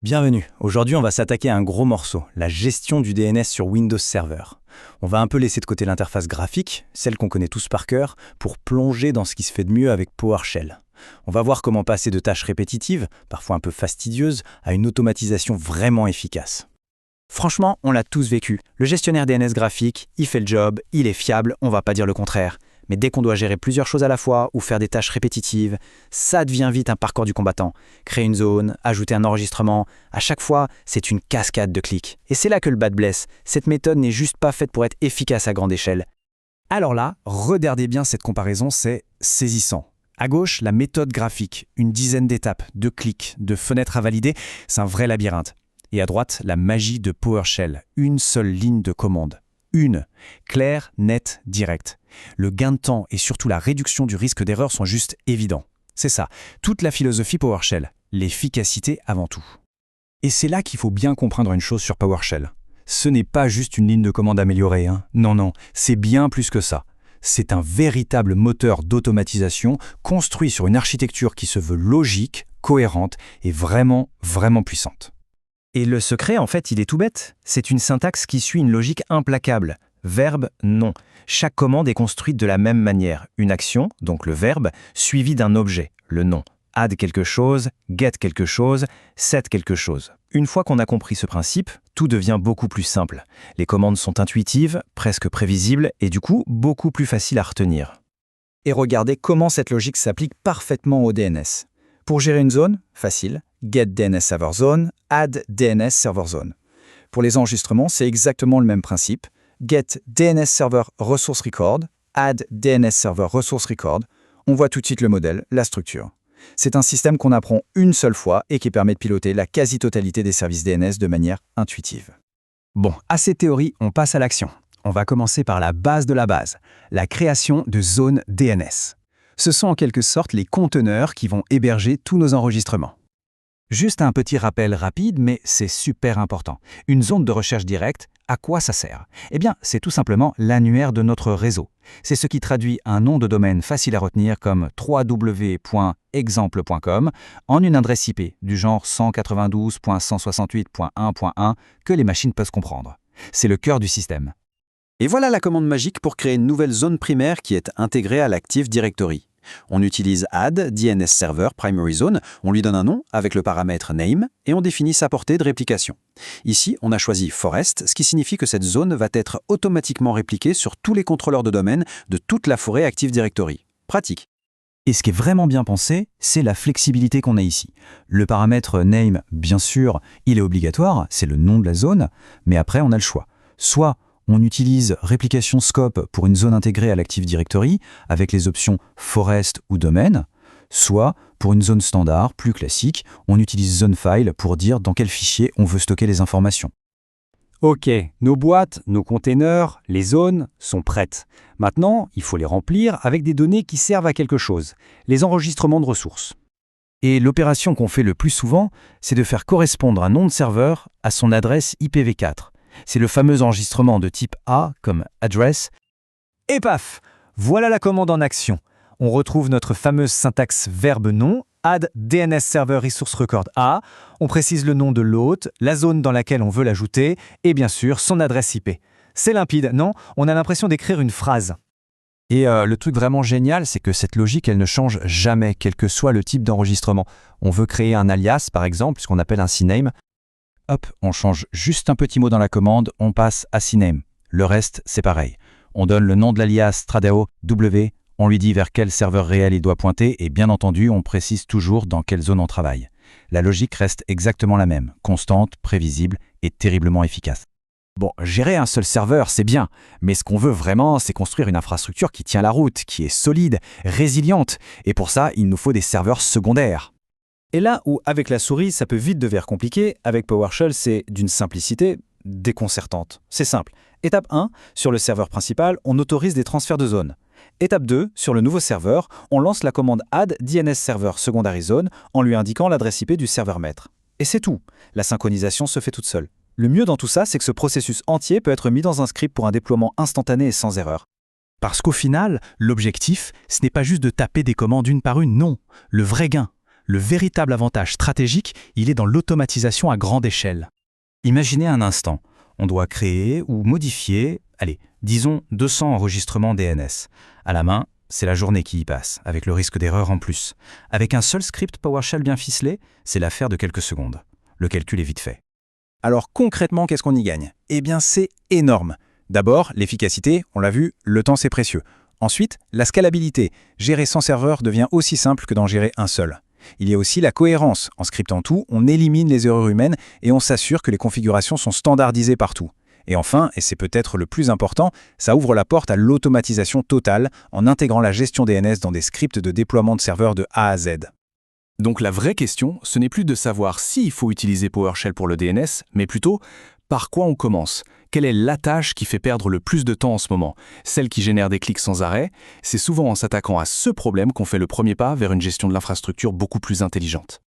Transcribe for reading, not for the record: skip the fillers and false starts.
Bienvenue, aujourd'hui on va s'attaquer à un gros morceau, la gestion du DNS sur Windows Server. On va un peu laisser de côté l'interface graphique, celle qu'on connaît tous par cœur, pour plonger dans ce qui se fait de mieux avec PowerShell. On va voir comment passer de tâches répétitives, parfois un peu fastidieuses, à une automatisation vraiment efficace. Franchement, on l'a tous vécu. Le gestionnaire DNS graphique, il fait le job, il est fiable, on va pas dire le contraire. Mais dès qu'on doit gérer plusieurs choses à la fois ou faire des tâches répétitives, ça devient vite un parcours du combattant. Créer une zone, ajouter un enregistrement, à chaque fois, c'est une cascade de clics. Et c'est là que le bas blesse. Cette méthode n'est juste pas faite pour être efficace à grande échelle. Alors là, regardez bien cette comparaison, c'est saisissant. À gauche, la méthode graphique, une dizaine d'étapes, de clics, de fenêtres à valider, c'est un vrai labyrinthe. Et à droite, la magie de PowerShell, une seule ligne de commande. Une, claire, nette, directe. Le gain de temps et surtout la réduction du risque d'erreur sont juste évidents. C'est ça, toute la philosophie PowerShell, l'efficacité avant tout. Et c'est là qu'il faut bien comprendre une chose sur PowerShell. Ce n'est pas juste une ligne de commande améliorée, hein. Non, c'est bien plus que ça. C'est un véritable moteur d'automatisation construit sur une architecture qui se veut logique, cohérente et vraiment puissante. Et le secret, en fait, il est tout bête. C'est une syntaxe qui suit une logique implacable. Verbe, non. Chaque commande est construite de la même manière. Une action, donc le verbe, suivie d'un objet, le nom. Add quelque chose, get quelque chose, set quelque chose. Une fois qu'on a compris ce principe, tout devient beaucoup plus simple. Les commandes sont intuitives, presque prévisibles et du coup, beaucoup plus faciles à retenir. Et regardez comment cette logique s'applique parfaitement au DNS. Pour gérer une zone, facile, get DNS server zone, add DNS server zone. Pour les enregistrements, c'est exactement le même principe. Get DNS server resource record, add DNS server resource record. On voit tout de suite le modèle, la structure. C'est un système qu'on apprend une seule fois et qui permet de piloter la quasi-totalité des services DNS de manière intuitive. Bon, assez théorie, on passe à l'action. On va commencer par la base de la base, la création de zones DNS. Ce sont en quelque sorte les conteneurs qui vont héberger tous nos enregistrements. Juste un petit rappel rapide, mais c'est super important. Une zone de recherche directe, à quoi ça sert? Eh bien, c'est tout simplement l'annuaire de notre réseau. C'est ce qui traduit un nom de domaine facile à retenir comme www.exemple.com en une adresse IP du genre 192.168.1.1 que les machines peuvent comprendre. C'est le cœur du système. Et voilà la commande magique pour créer une nouvelle zone primaire qui est intégrée à l'Active Directory. On utilise add DNS server primary zone, on lui donne un nom avec le paramètre name et on définit sa portée de réplication. Ici, on a choisi forest, ce qui signifie que cette zone va être automatiquement répliquée sur tous les contrôleurs de domaine de toute la forêt Active Directory. Pratique. Et ce qui est vraiment bien pensé, c'est la flexibilité qu'on a ici. Le paramètre name, bien sûr, il est obligatoire, c'est le nom de la zone, mais après on a le choix. Soit on utilise réplication scope pour une zone intégrée à l'Active Directory avec les options forest ou domaine, soit pour une zone standard, plus classique, on utilise zonefile pour dire dans quel fichier on veut stocker les informations. Ok, nos boîtes, nos containers, les zones sont prêtes. Maintenant, il faut les remplir avec des données qui servent à quelque chose, les enregistrements de ressources. Et l'opération qu'on fait le plus souvent, c'est de faire correspondre un nom de serveur à son adresse IPv4. C'est le fameux enregistrement de type A comme address. Et paf, voilà la commande en action. On retrouve notre fameuse syntaxe verbe nom, add DNS server resource record A. On précise le nom de l'hôte, la zone dans laquelle on veut l'ajouter et bien sûr son adresse IP. C'est limpide, non? On a l'impression d'écrire une phrase. Et le truc vraiment génial, c'est que cette logique, elle ne change jamais, quel que soit le type d'enregistrement. On veut créer un alias, par exemple, ce qu'on appelle un CNAME. Hop, on change juste un petit mot dans la commande, on passe à CNAME. Le reste, c'est pareil. On donne le nom de l'alias Stradao W, on lui dit vers quel serveur réel il doit pointer et bien entendu, on précise toujours dans quelle zone on travaille. La logique reste exactement la même, constante, prévisible et terriblement efficace. Bon, gérer un seul serveur, c'est bien, mais ce qu'on veut vraiment, c'est construire une infrastructure qui tient la route, qui est solide, résiliente, et pour ça, il nous faut des serveurs secondaires. Et là où, avec la souris, ça peut vite devenir compliqué, avec PowerShell, c'est d'une simplicité déconcertante. C'est simple. Étape 1, sur le serveur principal, on autorise des transferts de zone. Étape 2, sur le nouveau serveur, on lance la commande add DNS server secondary zone en lui indiquant l'adresse IP du serveur maître. Et c'est tout. La synchronisation se fait toute seule. Le mieux dans tout ça, c'est que ce processus entier peut être mis dans un script pour un déploiement instantané et sans erreur. Parce qu'au final, l'objectif, ce n'est pas juste de taper des commandes une par une, non. Le vrai gain, Le véritable avantage stratégique, il est dans l'automatisation à grande échelle. Imaginez un instant, on doit créer ou modifier, disons 200 enregistrements DNS. À la main, c'est la journée qui y passe, avec le risque d'erreur en plus. Avec un seul script PowerShell bien ficelé, c'est l'affaire de quelques secondes. Le calcul est vite fait. Alors concrètement, qu'est-ce qu'on y gagne? Eh bien, c'est énorme. D'abord, l'efficacité, on l'a vu, le temps c'est précieux. Ensuite, la scalabilité. Gérer 100 serveurs devient aussi simple que d'en gérer un seul. Il y a aussi la cohérence. En scriptant tout, on élimine les erreurs humaines et on s'assure que les configurations sont standardisées partout. Et enfin, et c'est peut-être le plus important, ça ouvre la porte à l'automatisation totale en intégrant la gestion DNS dans des scripts de déploiement de serveurs de A à Z. Donc la vraie question, ce n'est plus de savoir s'il faut utiliser PowerShell pour le DNS, mais plutôt par quoi on commence. Quelle est la tâche qui fait perdre le plus de temps en ce moment? Celle qui génère des clics sans arrêt? C'est souvent en s'attaquant à ce problème qu'on fait le premier pas vers une gestion de l'infrastructure beaucoup plus intelligente.